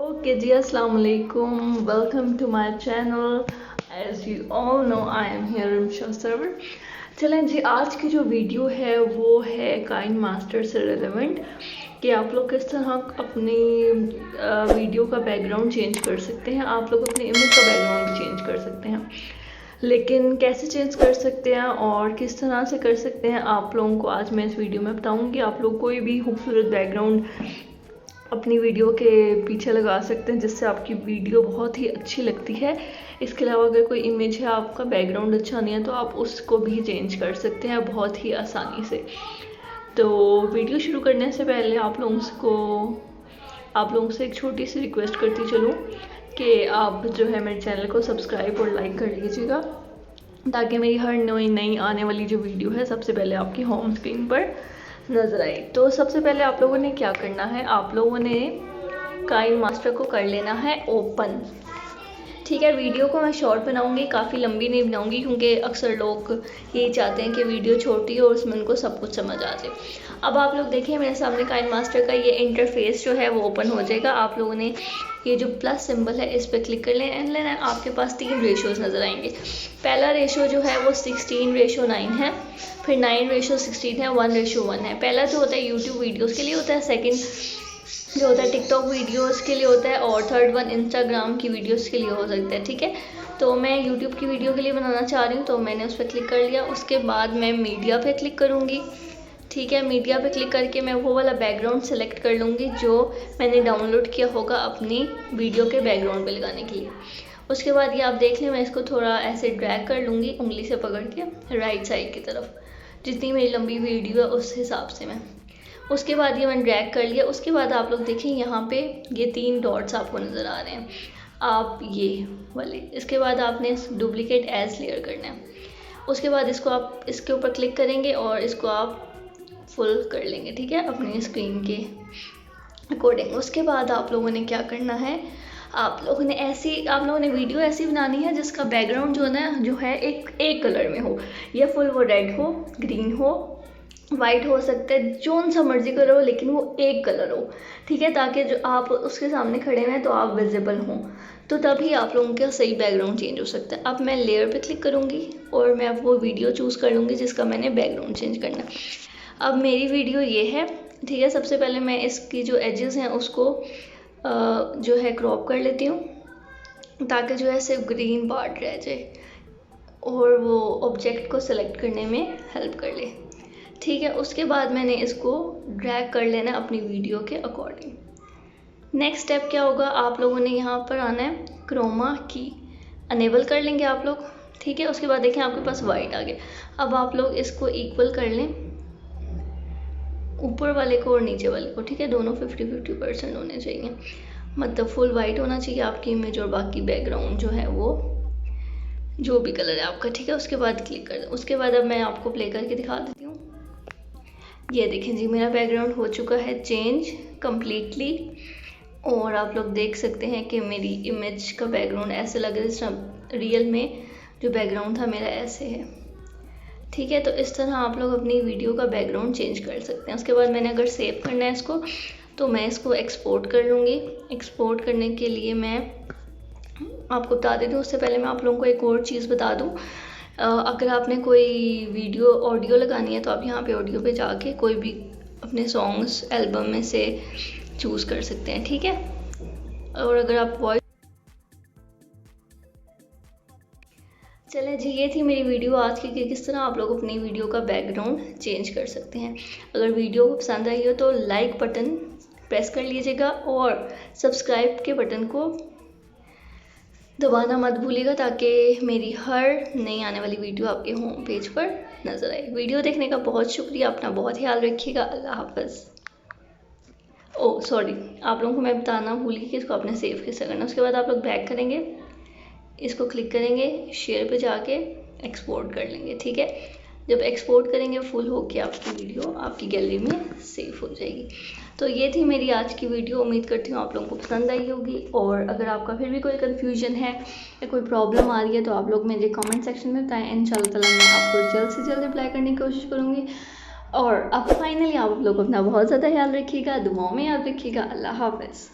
Okay जी, अस्सलाम वालेकुम, welcome to my channel. As you all know I am here Rimsha Sarwar. चलें जी, आज की जो वीडियो है वो है काइन मास्टर से रिलेवेंट कि आप लोग किस तरह अपनी वीडियो का बैकग्राउंड चेंज कर सकते हैं। आप लोग अपनी इमेज का बैकग्राउंड चेंज कर सकते हैं, लेकिन कैसे चेंज कर सकते हैं और किस तरह से कर सकते हैं आप लोगों को आज मैं इस वीडियो में बताऊंगी। आप लोग कोई भी खूबसूरत बैकग्राउंड अपनी वीडियो के पीछे लगा सकते हैं जिससे आपकी वीडियो बहुत ही अच्छी लगती है। इसके अलावा अगर कोई इमेज है, आपका बैकग्राउंड अच्छा नहीं है, तो आप उसको भी चेंज कर सकते हैं बहुत ही आसानी से। तो वीडियो शुरू करने से पहले आप लोगों से एक छोटी सी रिक्वेस्ट करती चलूँ कि आप जो है मेरे चैनल को सब्सक्राइब और लाइक कर लीजिएगा, ताकि मेरी हर नई आने वाली जो वीडियो है सबसे पहले आपकी होम स्क्रीन पर नज़र आए। तो सबसे पहले आप लोगों ने क्या करना है, आप लोगों ने काइन मास्टर को कर लेना है ओपन। ठीक है, वीडियो को मैं शॉर्ट बनाऊंगी, काफ़ी लंबी नहीं बनाऊंगी, क्योंकि अक्सर लोग यही चाहते हैं कि वीडियो छोटी हो और उसमें उनको सब कुछ समझ आ जाए। अब आप लोग देखिए मेरे सामने काइन मास्टर का ये इंटरफेस जो है वो ओपन हो जाएगा। आप लोगों ने ये जो प्लस सिंबल है इस पर क्लिक कर लेना। आपके पास 3 रेशोज़ नज़र आएंगे। पहला रेशो जो है वो 16:9 है, फिर 9:16 है, 1:1 है। पहला जो होता है यूट्यूब वीडियोज़ के लिए होता है, सेकेंड जो होता है टिकटॉक वीडियोस के लिए होता है, और थर्ड वन इंस्टाग्राम की वीडियोस के लिए हो सकता है। ठीक है, तो मैं यूट्यूब की वीडियो के लिए बनाना चाह रही हूँ, तो मैंने उस पर क्लिक कर लिया। उसके बाद मैं मीडिया पे क्लिक करूँगी। ठीक है, मीडिया पे क्लिक करके मैं वो वाला बैकग्राउंड सेलेक्ट कर लूँगी जो मैंने डाउनलोड किया होगा अपनी वीडियो के बैकग्राउंड पे लगाने के लिए। उसके बाद ये आप देख लें, मैं इसको थोड़ा ऐसे ड्रैग कर लूँगी उंगली से पकड़ के राइट साइड की तरफ, जितनी मेरी लंबी वीडियो है उस हिसाब से मैं। उसके बाद ये मैंने ड्रैग कर लिया। उसके बाद आप लोग देखें यहाँ पे ये 3 डॉट्स आपको नज़र आ रहे हैं, आप ये वाले। इसके बाद आपने डुप्लीकेट एज लेयर करना है। उसके बाद इसको आप इसके ऊपर क्लिक करेंगे और इसको आप फुल कर लेंगे, ठीक है, अपनी स्क्रीन के अकॉर्डिंग। उसके बाद आप लोगों ने क्या करना है, आप लोगों ने वीडियो ऐसी बनानी है जिसका बैकग्राउंड जो है एक कलर में हो, या फुल वो रेड हो, ग्रीन हो, वाइट हो सकता है, जोन सा मर्जी कलर हो, लेकिन वो एक कलर हो। ठीक है, ताकि जो आप उसके सामने खड़े हैं तो आप विजिबल हों, तो तभी आप लोगों का सही बैकग्राउंड चेंज हो सकता है। अब मैं लेयर पे क्लिक करूँगी और मैं अब वो वीडियो चूज़ कर लूँगी जिसका मैंने बैकग्राउंड चेंज करना है। अब मेरी वीडियो ये है। ठीक है, सबसे पहले मैं इसकी जो एजेस हैं उसको जो है क्रॉप कर लेती हूँ, ताकि जो है सिर्फ ग्रीन पार्ट रह जाए और वो ऑब्जेक्ट को सेलेक्ट करने में हेल्प कर ले। ठीक है, उसके बाद मैंने इसको ड्रैग कर लेना अपनी वीडियो के अकॉर्डिंग। नेक्स्ट स्टेप क्या होगा, आप लोगों ने यहाँ पर आना है, क्रोमा की अनेबल कर लेंगे आप लोग। ठीक है, उसके बाद देखें आपके पास वाइट आ गया। अब आप लोग इसको इक्वल कर लें, ऊपर वाले को और नीचे वाले को। ठीक है, दोनों 50-50% होने चाहिए, मतलब फुल वाइट होना चाहिए आपकी इमेज और बाकी बैकग्राउंड जो है वो जो भी कलर है आपका। ठीक है, उसके बाद क्लिक कर दें। उसके बाद अब मैं आपको प्ले करके दिखा देती हूँ। ये देखें जी, मेरा बैकग्राउंड हो चुका है चेंज कम्प्लीटली, और आप लोग देख सकते हैं कि मेरी इमेज का बैकग्राउंड ऐसे लग रहा है, रियल में जो बैकग्राउंड था मेरा ऐसे है। ठीक है, तो इस तरह आप लोग अपनी वीडियो का बैकग्राउंड चेंज कर सकते हैं। उसके बाद मैंने अगर सेव करना है इसको, तो मैं इसको एक्सपोर्ट कर लूँगी। एक्सपोर्ट करने के लिए मैं आपको बता देती हूँ, उससे पहले मैं आप लोगों को एक और चीज़ बता दूँ। अगर आपने कोई वीडियो ऑडियो लगानी है तो आप यहाँ पे ऑडियो पे जाके कोई भी अपने सॉन्ग्स एल्बम में से चूज़ कर सकते हैं। ठीक है, और अगर आप वॉइस चलें जी, ये थी मेरी वीडियो आज की कि किस तरह आप लोग अपनी वीडियो का बैकग्राउंड चेंज कर सकते हैं। अगर वीडियो को पसंद आई हो तो लाइक बटन प्रेस कर लीजिएगा और सब्सक्राइब के बटन को दबाना मत भूलिएगा, ताकि मेरी हर नई आने वाली वीडियो आपके होम पेज पर नज़र आए। वीडियो देखने का बहुत शुक्रिया, अपना बहुत ख्याल रखिएगा। अल्लाह हाफ़िज़। ओह सॉरी, आप लोगों को मैं बताना भूल गई कि इसको आपने सेव कैसे करना। उसके बाद आप लोग बैक करेंगे, इसको क्लिक करेंगे, शेयर पे जाके एक्सपोर्ट कर लेंगे। ठीक है, जब एक्सपोर्ट करेंगे फुल होके आपकी वीडियो आपकी गैलरी में सेव हो जाएगी। तो ये थी मेरी आज की वीडियो, उम्मीद करती हूँ आप लोगों को पसंद आई होगी। और अगर आपका फिर भी कोई कन्फ्यूजन है या कोई प्रॉब्लम आ रही है तो आप लोग मुझे कमेंट सेक्शन में बताएं। इंशाल्लाह ताला मैं आपको जल्द से जल्द रिप्लाई करने की कोशिश करूँगी। और अब फाइनली आप लोग अपना बहुत ज़्यादा ख्याल रखिएगा, दुआओं में याद रखिएगा। अल्लाह हाफ़िज़।